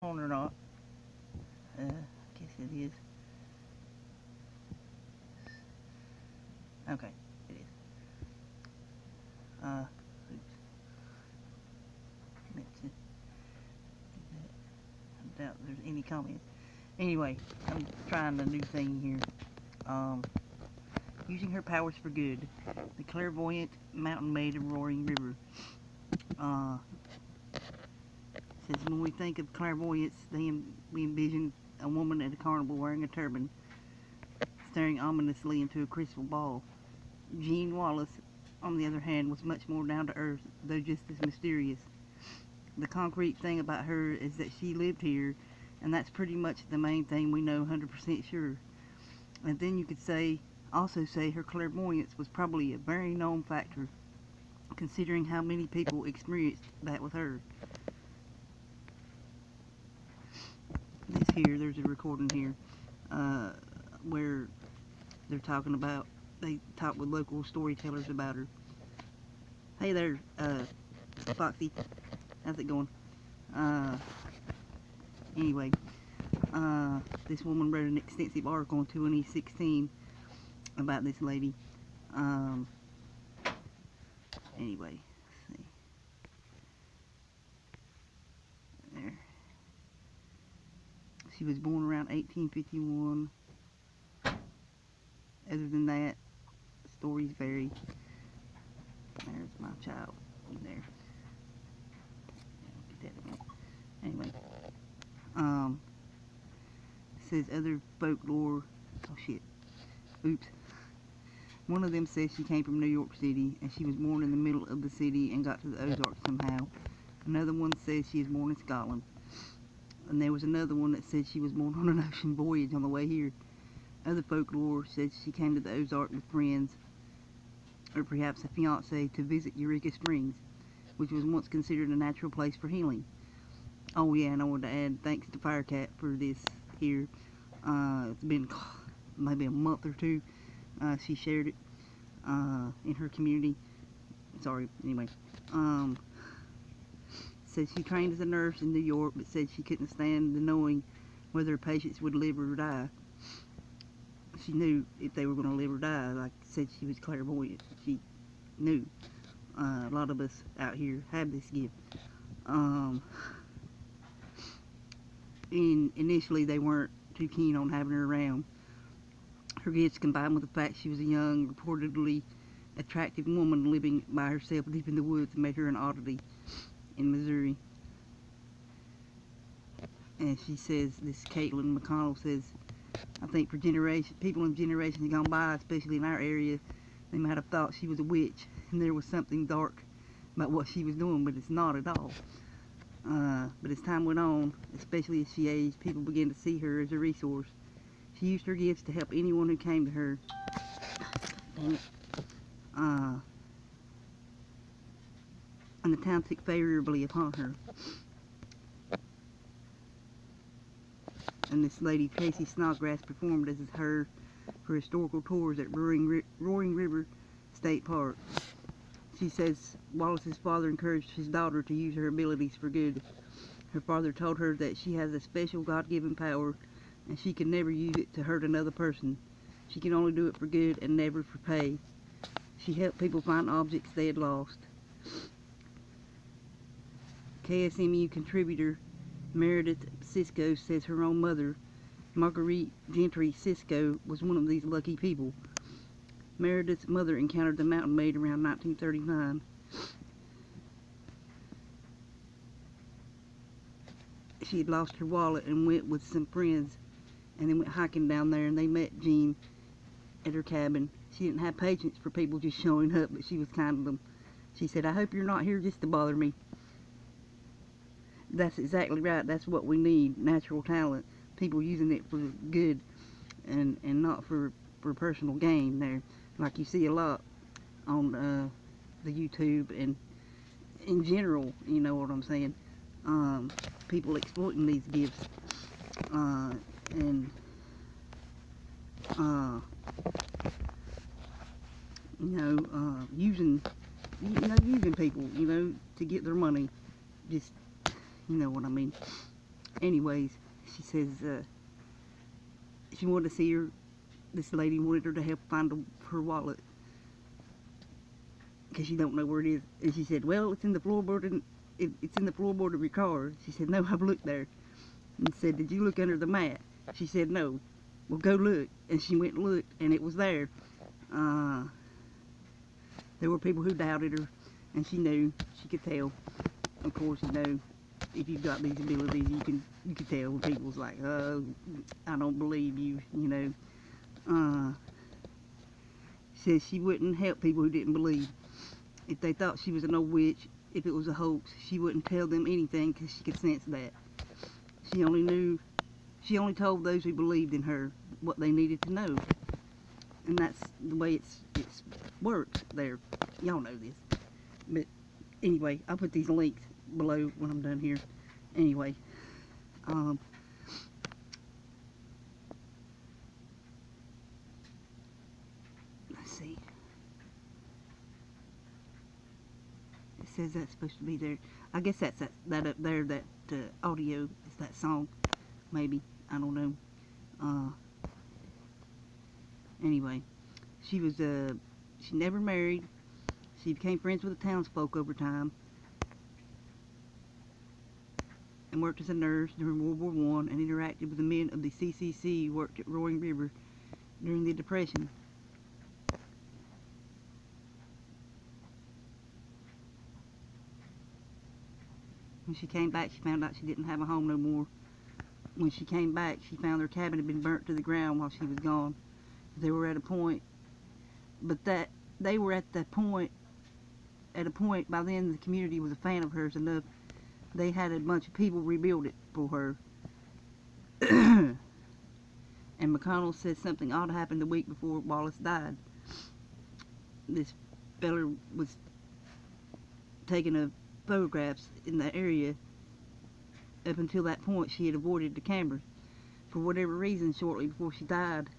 On or not. I guess it is. Okay, it is. Oops. Meant to do that. I doubt there's any comments. Anyway, I'm trying a new thing here. Using her powers for good. The clairvoyant mountain maid of Roaring River. Says when we think of clairvoyance, we envision a woman at a carnival wearing a turban, staring ominously into a crystal ball. Jean Wallace, on the other hand, was much more down to earth, though just as mysterious. The concrete thing about her is that she lived here, and that's pretty much the main thing we know 100% sure. And then you could also say her clairvoyance was probably a very known factor, considering how many people experienced that with her. There's a recording here, where they're talking about, they talk with local storytellers about her. Hey there, Foxy, how's it going? Anyway, this woman wrote an extensive article in 2016 about this lady. Anyway, let's see. There. She was born around 1851. Other than that, stories vary. There's my child there. Get that again. Anyway, it says other folklore. Oh shit. Oops. One of them says she came from New York City and she was born in the middle of the city and got to the Ozarks somehow. Another one says she was born in Scotland. And there was another one that said she was born on an ocean voyage on the way here. Other folklore says she came to the Ozarks with friends, or perhaps a fiance, to visit Eureka Springs, which was once considered a natural place for healing. Oh yeah, and I wanted to add thanks to Firecat for this here. It's been maybe a month or two. She shared it in her community. Sorry, anyway. Said she trained as a nurse in New York, but said she couldn't stand the knowing whether her patients would live or die. She knew if they were going to live or die. Like I said, she was clairvoyant. She knew. A lot of us out here have this gift. And initially they weren't too keen on having her around. Her gifts, combined with the fact she was a young, reportedly attractive woman living by herself deep in the woods, made her an oddity in Missouri. And she says, this Caitlin McConnell says, I think for people in generations gone by, especially in our area, they might have thought she was a witch and there was something dark about what she was doing, but it's not at all. But as time went on, especially as she aged, people began to see her as a resource. She used her gifts to help anyone who came to her. Dang it. And the town took favorably upon her. And this lady, Tracy Snodgrass, performed as her for historical tours at Roaring River State Park. She says Wallace's father encouraged his daughter to use her abilities for good. Her father told her that she has a special God-given power and she can never use it to hurt another person. She can only do it for good and never for pay. She helped people find objects they had lost. KSMU contributor Meredith Cisco says her own mother, Marguerite Gentry Cisco, was one of these lucky people. Meredith's mother encountered the mountain maid around 1939. She had lost her wallet and went with some friends and then went hiking down there, and they met Jean at her cabin. She didn't have patience for people just showing up, but she was kind to them. She said, I hope you're not here just to bother me. That's exactly right. That's what we need, natural talent. People using it for good and not for personal gain there. Like you see a lot on the YouTube and in general, you know what I'm saying. People exploiting these gifts and using people, to get their money. Just, you know what I mean. Anyways, she says she wanted to see her. This lady wanted her to help find her wallet because she don't know where it is. And she said, well, it's in the floorboard and it's in the floorboard of your car. She said, no, I've looked there. And said, did you look under the mat? She said, no. Well, go look. And she went and looked, and it was there. There were people who doubted her, and she knew. She could tell. Of course, you know, if you've got these abilities, you can tell when people's like, oh, I don't believe you, you know. She says she wouldn't help people who didn't believe. If they thought she was an old witch, if it was a hoax, she wouldn't tell them anything because she could sense that. She only told those who believed in her what they needed to know. And that's the way it's works there. Y'all know this. But anyway, I'll put these links below when I'm done here. Anyway, let's see. It says that's supposed to be there. I guess that's that up there, that audio is that song. Maybe. I don't know. Anyway, she never married. She became friends with the townsfolk over time and worked as a nurse during World War I and interacted with the men of the CCC who worked at Roaring River during the Depression. When she came back, she found out she didn't have a home no more. When she came back, she found their cabin had been burnt to the ground while she was gone. They were at a point, but they were at a point by then the community was a fan of hers enough. They had a bunch of people rebuild it for her. And McConnell said something odd happened the week before Wallace died. This fella was taking photographs in the area. Up until that point, she had avoided the cameras. For whatever reason, shortly before she died,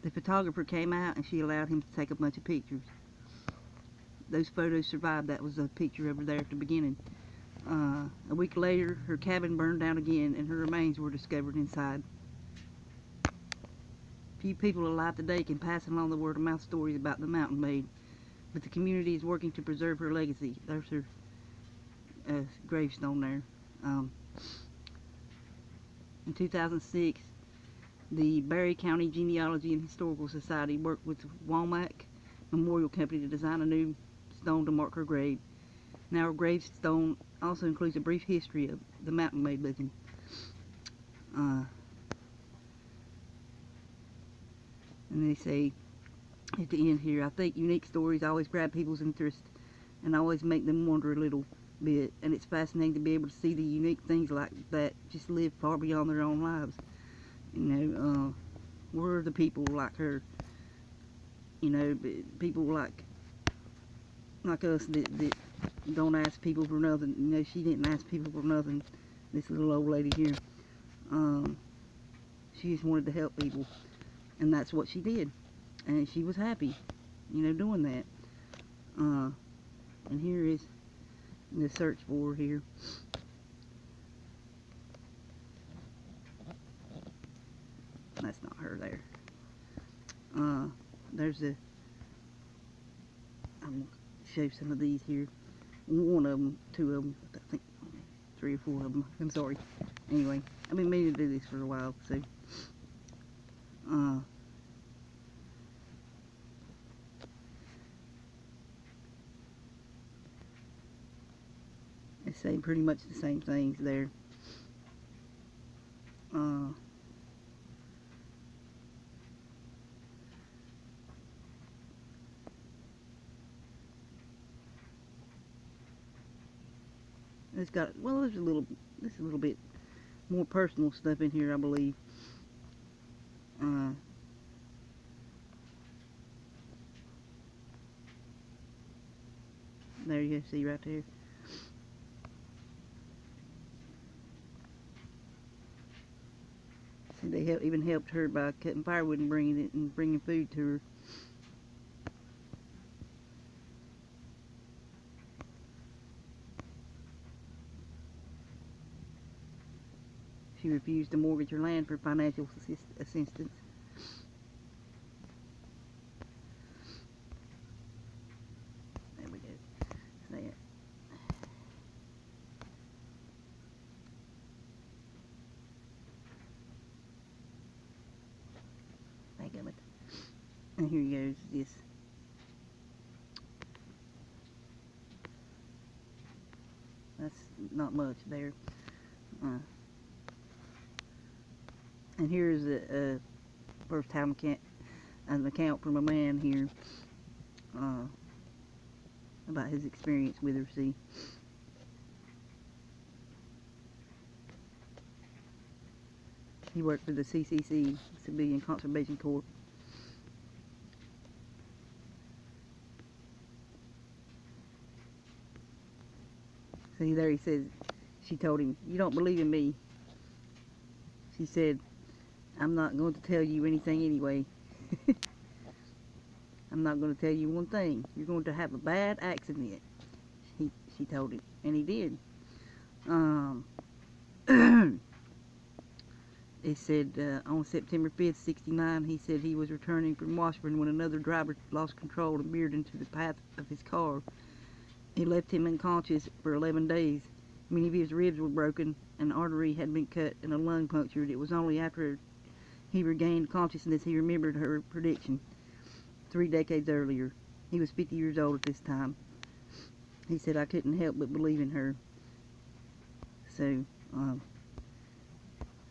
the photographer came out and she allowed him to take a bunch of pictures. Those photos survived. That was a picture over there at the beginning. A week later, her cabin burned down again and her remains were discovered inside. Few people alive today can pass along the word-of-mouth stories about the Mountain Maid, but the community is working to preserve her legacy. There's her gravestone there. In 2006, the Barry County Genealogy and Historical Society worked with Womack Memorial Company to design a new stone to mark her grave. Now her gravestone also includes a brief history of the Mountain Maid legend. And they say at the end here, I think unique stories always grab people's interest and always make them wonder a little bit, and it's fascinating to be able to see the unique things like that just live far beyond their own lives. You know, where are the people like her? You know, people like us that don't ask people for nothing. You know, she didn't ask people for nothing. This little old lady here, she just wanted to help people, and that's what she did, and she was happy, you know, doing that. And here is the search for her here. That's not her there. There's I'm going to show some of these here. One of them, two of them, I think 3 or 4 of them. I'm sorry. Anyway, I've been meaning to do this for a while, so. They say pretty much the same things there. It's got, well, there's a little bit more personal stuff in here, I believe. There you see right there. See, they even helped her by cutting firewood and bringing it and bringing food to her. She refused to mortgage her land for financial assistance. There we go. That's that. Back of it. And here goes this. That's not much there. And here's a first-time an account from a man here about his experience with her. See, he worked for the CCC, Civilian Conservation Corps. See there, he says, she told him, "You don't believe in me." She said, "I'm not going to tell you anything anyway." "I'm not going to tell you one thing. You're going to have a bad accident." She told him, and he did. It said on September 5th, '69, he said he was returning from Washburn when another driver lost control and veered into the path of his car. He left him unconscious for 11 days. Many of his ribs were broken, an artery had been cut, and a lung punctured. It was only after he regained consciousness he remembered her prediction 3 decades earlier. He was 50 years old at this time. He said, "I couldn't help but believe in her." So,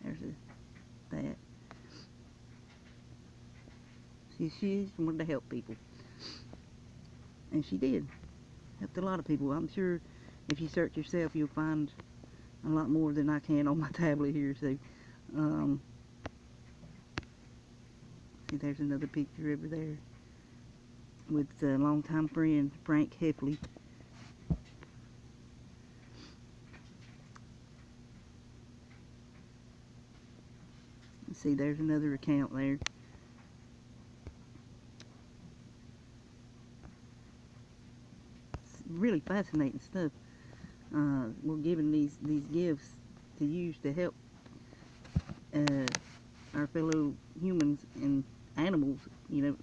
there's that. She just wanted to help people. And she did. Helped a lot of people. I'm sure if you search yourself, you'll find a lot more than I can on my tablet here. So, see, there's another picture over there with a longtime friend, Frank Heffley. See, there's another account there. It's really fascinating stuff. We're given these gifts to use to help our fellow humans and animals. You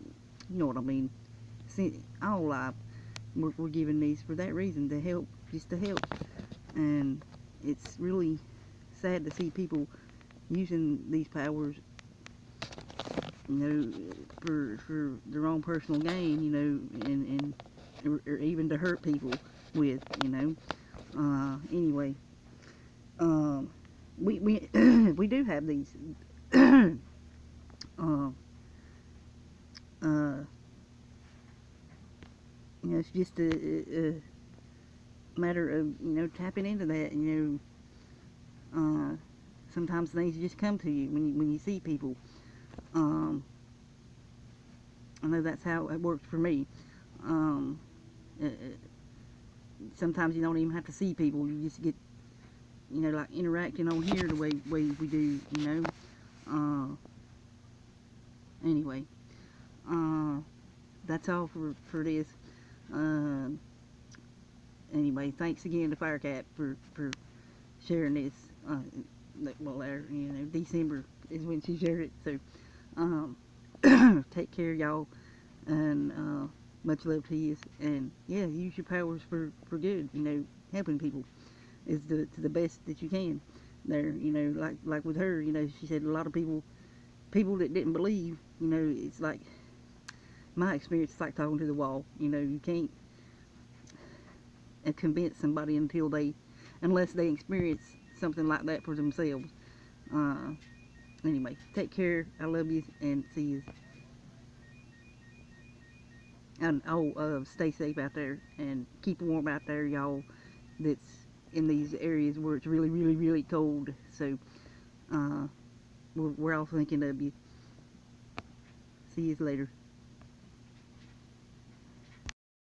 know what I mean. See, all life, we're given these for that reason, to help, just to help. And it's really sad to see people using these powers, for their own personal gain, or even to hurt people with, anyway, we we do have these, it's just a matter of, tapping into that, sometimes things just come to you when you see people. I know that's how it works for me. Sometimes you don't even have to see people. You just get, like interacting on here the way we do, Anyway, that's all for this. Anyway, thanks again to Firecat for sharing this. Well, December is when she shared it. So, take care, y'all, and much love to you. And yeah, use your powers for good. Helping people is to the best that you can. There, like with her, she said a lot of people that didn't believe, it's like my experience. It's like talking to the wall. You can't convince somebody unless they experience something like that for themselves. Anyway, take care. I love you, and see you. And stay safe out there, and keep warm out there, y'all. That's in these areas where it's really, really, really cold. So, we're all thinking of you. See you later.